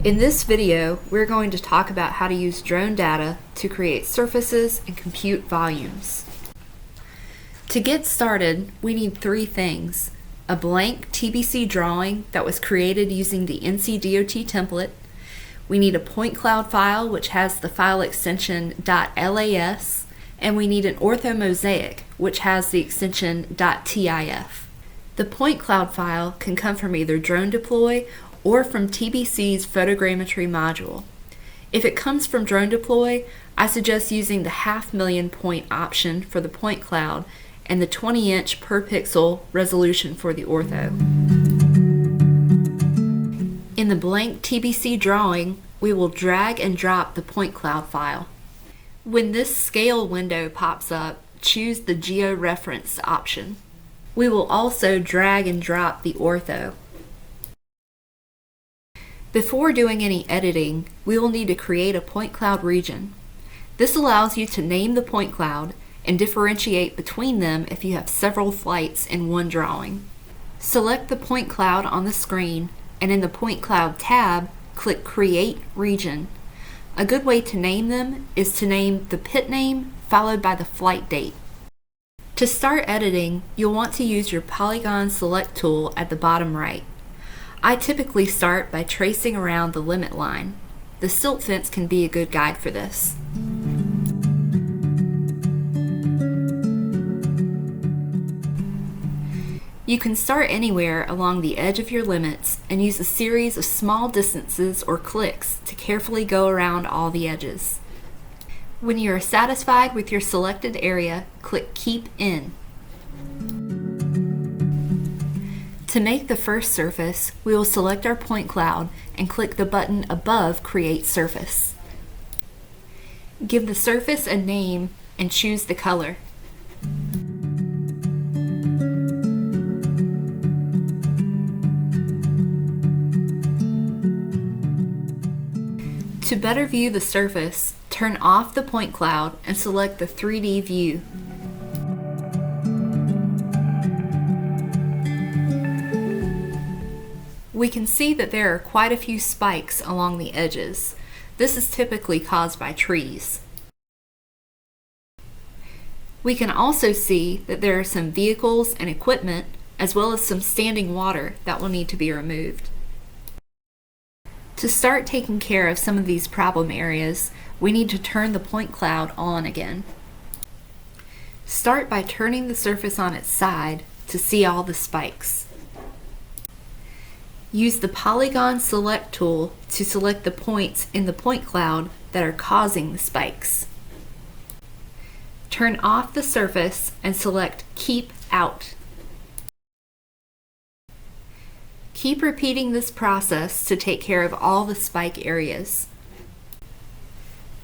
In this video, we're going to talk about how to use drone data to create surfaces and compute volumes. To get started, we need three things: a blank TBC drawing that was created using the NCDOT template. We need a point cloud file which has the file extension .las, and we need an orthomosaic which has the extension .tif. The point cloud file can come from either Drone Deploy or from TBC's photogrammetry module. If it comes from Drone Deploy, I suggest using the 500,000 point option for the point cloud and the 20-inch per pixel resolution for the ortho. In the blank TBC drawing, we will drag and drop the point cloud file. When this scale window pops up, choose the georeference option. We will also drag and drop the ortho. Before doing any editing, we will need to create a point cloud region. This allows you to name the point cloud and differentiate between them if you have several flights in one drawing. Select the point cloud on the screen, and in the Point Cloud tab, click Create Region. A good way to name them is to name the pit name followed by the flight date. To start editing, you'll want to use your Polygon Select tool at the bottom right. I typically start by tracing around the limit line. The silt fence can be a good guide for this. You can start anywhere along the edge of your limits and use a series of small distances or clicks to carefully go around all the edges. When you are satisfied with your selected area, click Keep In. To make the first surface, we will select our point cloud and click the button above Create Surface. Give the surface a name and choose the color. To better view the surface, turn off the point cloud and select the 3D view. We can see that there are quite a few spikes along the edges. This is typically caused by trees. We can also see that there are some vehicles and equipment, as well as some standing water that will need to be removed. To start taking care of some of these problem areas, we need to turn the point cloud on again. Start by turning the surface on its side to see all the spikes. Use the Polygon Select tool to select the points in the point cloud that are causing the spikes. Turn off the surface and select Keep Out. Keep repeating this process to take care of all the spike areas.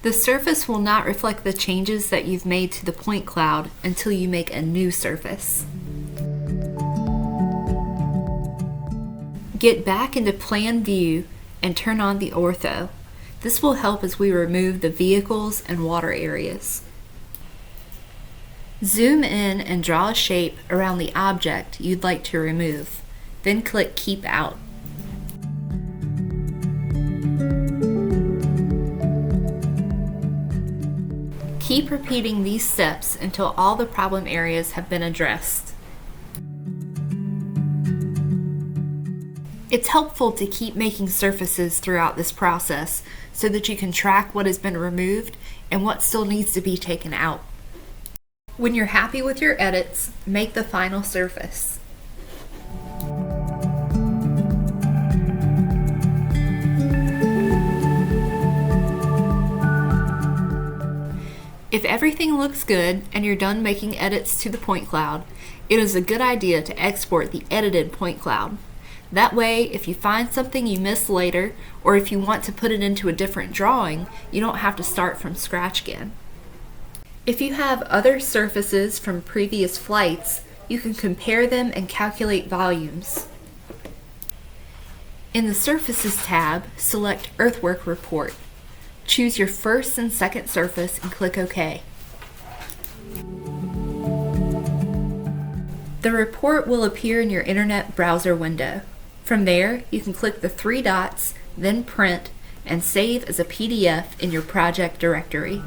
The surface will not reflect the changes that you've made to the point cloud until you make a new surface. Get back into Plan View and turn on the ortho. This will help as we remove the vehicles and water areas. Zoom in and draw a shape around the object you'd like to remove. Then click Keep Out. Keep repeating these steps until all the problem areas have been addressed. It's helpful to keep making surfaces throughout this process so that you can track what has been removed and what still needs to be taken out. When you're happy with your edits, make the final surface. If everything looks good and you're done making edits to the point cloud, it is a good idea to export the edited point cloud. That way, if you find something you missed later, or if you want to put it into a different drawing, you don't have to start from scratch again. If you have other surfaces from previous flights, you can compare them and calculate volumes. In the Surfaces tab, select Earthwork Report. Choose your first and second surface and click OK. The report will appear in your internet browser window. From there, you can click the three dots, then print, and save as a PDF in your project directory.